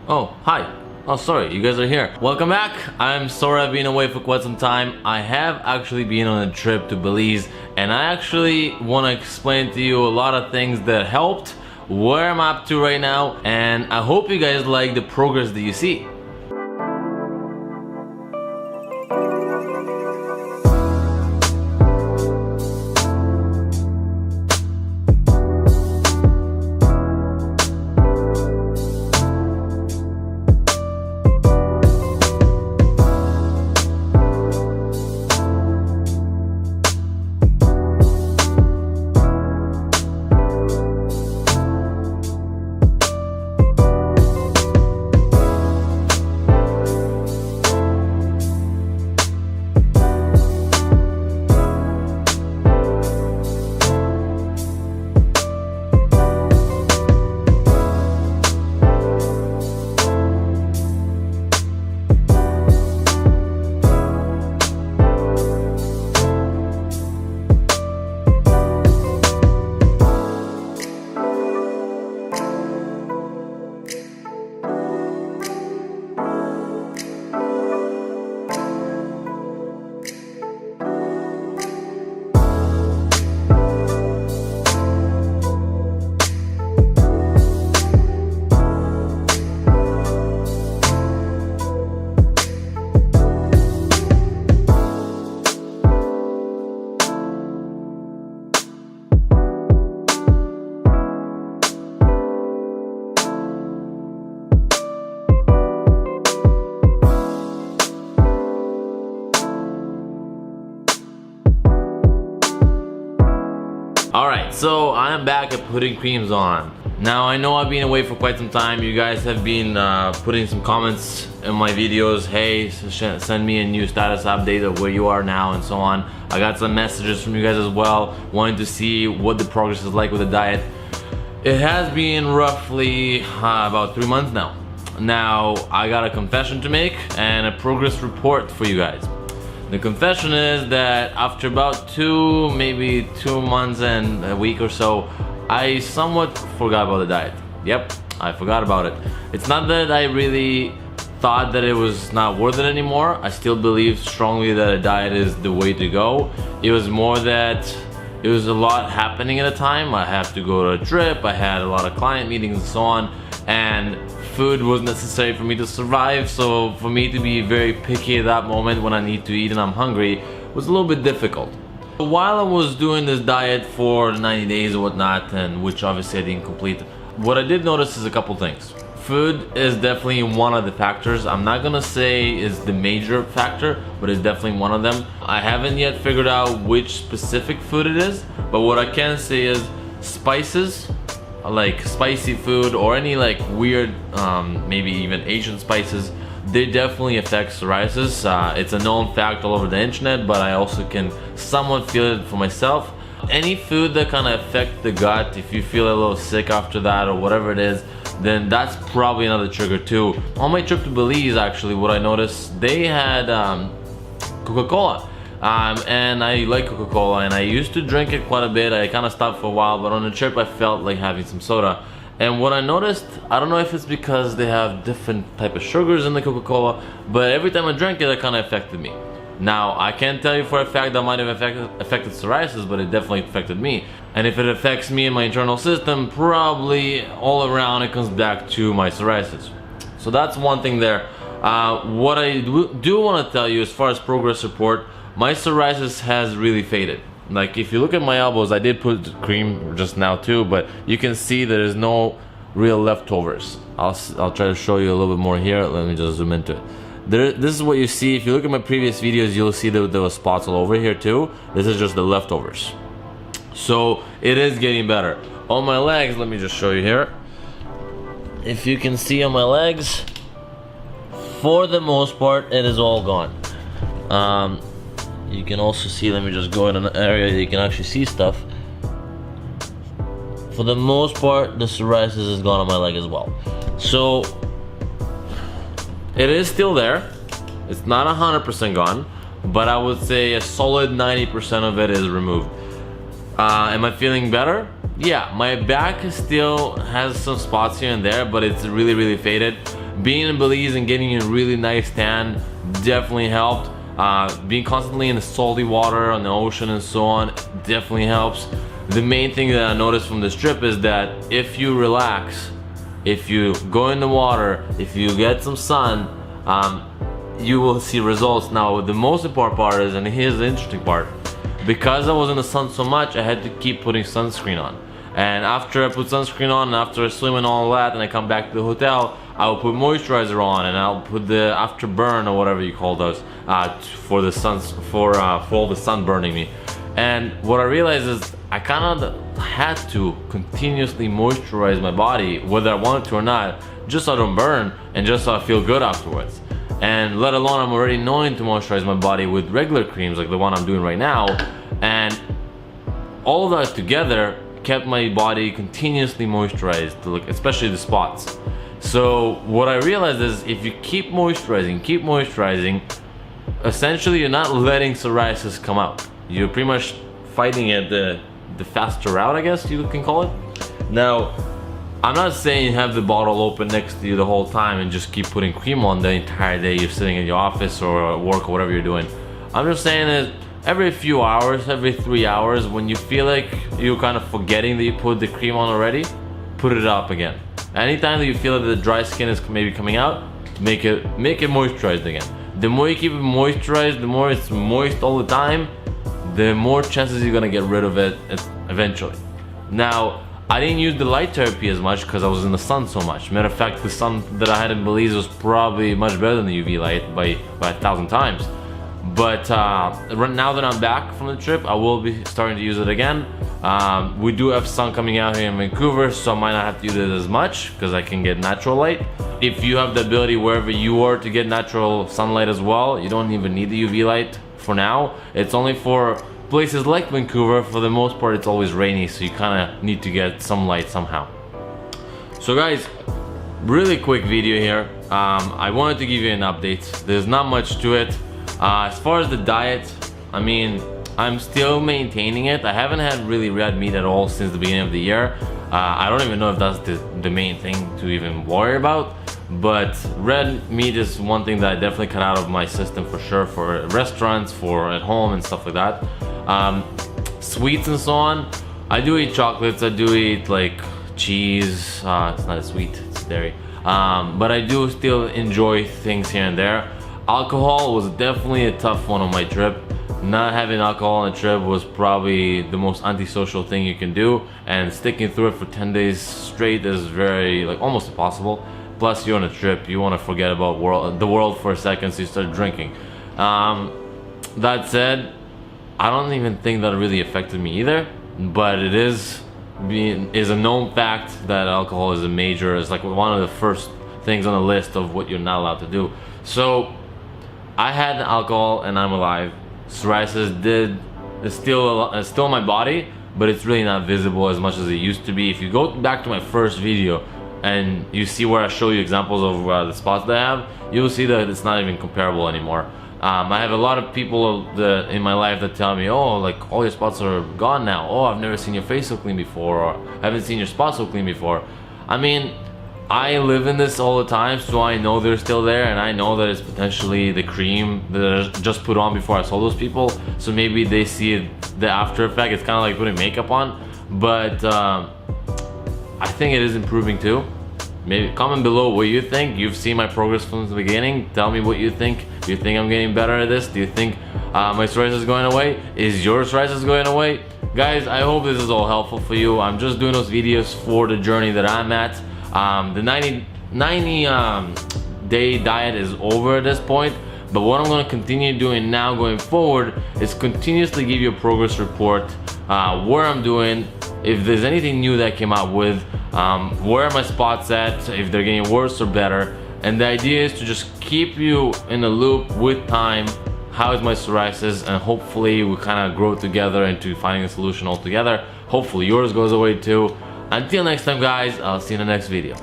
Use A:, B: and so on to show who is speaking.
A: Oh, hi. Oh, sorry, you guys are here. Welcome back. I'm sorry I've been away for quite some time. I have actually been on a trip to Belize, and I actually want to explain to you a lot of things that helped, where I'm up to right now, and I hope you guys like the progress that you see. Alright, so I'm back at putting creams on. Now I know I've been away for quite some time. You guys have been putting some comments in my videos. Hey, send me a new status update of where you are now and so on. I got some messages from you guys as well, wanting to see what the progress is like with the diet. It has been roughly about 3 months now. Now I got a confession to make and a progress report for you guys. The confession is that after about maybe 2 months and a week or so, I somewhat forgot about the diet. Yep, I forgot about it. It's not that I really thought that it was not worth it anymore. I still believe strongly that a diet is the way to go. It was more that it was a lot happening at a time. I have to go to a trip, I had a lot of client meetings and so on, and food was necessary for me to survive, so for me to be very picky at that moment when I need to eat and I'm hungry was a little bit difficult. While I was doing this diet for 90 days or whatnot, and which obviously I didn't complete, what I did notice is a couple things. Food is definitely one of the factors. I'm not gonna say is the major factor, but it's definitely one of them. I haven't yet figured out which specific food it is, but what I can say is spices, like spicy food or any like weird maybe even Asian spices, they definitely affect psoriasis. It's a known fact all over the internet, but I also can somewhat feel it for myself. Any food that kind of affect the gut, if you feel a little sick after that or whatever it is, then that's probably another trigger too. On my trip to Belize, actually, what I noticed, they had Coca-Cola. And I like Coca-Cola, and I used to drink it quite a bit. I kind of stopped for a while, but on the trip I felt like having some soda. And what I noticed, I don't know if it's because they have different type of sugars in the Coca-Cola, but every time I drank it, it kind of affected me. Now, I can't tell you for a fact that might have affected psoriasis, but it definitely affected me. And if it affects me in my internal system, probably all around it comes back to my psoriasis. So that's one thing there. What I do want to tell you as far as progress report, my psoriasis has really faded. Like if you look at my elbows, I did put cream just now too, but you can see there's no real leftovers. I'll try to show you a little bit more here. Let me just zoom into it. This is what you see. If you look at my previous videos, you'll see that there were spots all over here too. This is just the leftovers. So it is getting better. On my legs, let me just show you here. If you can see on my legs, for the most part, it is all gone. You can also see, let me just go in an area that you can actually see stuff. For the most part, the psoriasis is gone on my leg as well. So it is still there. It's not 100% gone, but I would say a solid 90% of it is removed. Am I feeling better? yeah, my back still has some spots here and there, but it's really faded. Being in Belize and getting a really nice tan definitely helped. Being constantly in the salty water on the ocean and so on definitely helps. The main thing that I noticed from this trip is that if you relax, if you go in the water, if you get some sun, you will see results. Now the most important part is, and here's the interesting part, because I was in the sun so much, I had to keep putting sunscreen on. And after I put sunscreen on, and after I swim and all that, and I come back to the hotel, I will put moisturizer on, and I'll put the afterburn or whatever you call those for the for all the sun burning me. And what I realized is I kind of had to continuously moisturize my body, whether I wanted to or not, just so I don't burn and just so I feel good afterwards. And let alone I'm already knowing to moisturize my body with regular creams like the one I'm doing right now, and all of that together kept my body continuously moisturized, like especially the spots. So what I realized is if you keep moisturizing, essentially you're not letting psoriasis come out. You're pretty much fighting it the faster route, I guess you can call it. Now, I'm not saying have the bottle open next to you the whole time and just keep putting cream on the entire day you're sitting in your office or work or whatever you're doing. I'm just saying that every few hours, every 3 hours, when you feel like you're kind of forgetting that you put the cream on already, put it up again. Anytime that you feel that the dry skin is maybe coming out, make it moisturized again. The more you keep it moisturized, the more it's moist all the time, the more chances you're gonna get rid of it eventually. Now, I didn't use the light therapy as much because I was in the sun so much. Matter of fact, the sun that I had in Belize was probably much better than the UV light by 1,000 times. But right now that I'm back from the trip, I will be starting to use it again. We do have sun coming out here in Vancouver, so I might not have to use it as much because I can get natural light. If you have the ability wherever you are to get natural sunlight as well, you don't even need the UV light for now. It's only for places like Vancouver. For the most part, it's always rainy, so you kind of need to get some light somehow. So guys, really quick video here. I wanted to give you an update. There's not much to it. As far as the diet, I mean, I'm still maintaining it. I haven't had really red meat at all since the beginning of the year. I don't even know if that's the main thing to even worry about, but red meat is one thing that I definitely cut out of my system for sure, for restaurants, for at home and stuff like that. Sweets and so on, I do eat chocolates, I do eat like cheese, it's not a sweet, it's dairy, but I do still enjoy things here and there. Alcohol was definitely a tough one on my trip. Not having alcohol on a trip was probably the most antisocial thing you can do, and sticking through it for 10 days straight is very, like, almost impossible. Plus you're on a trip, you want to forget about the world for a second, so you start drinking. That said, I don't even think that really affected me either, but it is a known fact that alcohol is is like one of the first things on the list of what you're not allowed to do. So I had alcohol and I'm alive. Psoriasis is still in my body, but it's really not visible as much as it used to be. If you go back to my first video and you see where I show you examples of the spots that I have, you will see that it's not even comparable anymore. I have a lot of people in my life that tell me, oh, like all your spots are gone now. Oh, I've never seen your face so clean before, or I haven't seen your spots so clean before. I mean, I live in this all the time, so I know they're still there, and I know that it's potentially the cream that I just put on before I saw those people. So maybe they see the after effect. It's kind of like putting makeup on, but I think it is improving too. Maybe comment below what you think. You've seen my progress from the beginning. Tell me what you think. Do you think I'm getting better at this? Do you think my psoriasis is going away? Is your psoriasis going away? Guys, I hope this is all helpful for you. I'm just doing those videos for the journey that I'm at. The 90 day diet is over at this point, but what I'm going to continue doing now going forward is continuously give you a progress report, where I'm doing, if there's anything new that I came out with, where are my spots at, if they're getting worse or better. And the idea is to just keep you in the loop with time. How is my psoriasis, and hopefully we kind of grow together into finding a solution altogether. Hopefully yours goes away too. Until next time guys, I'll see you in the next video.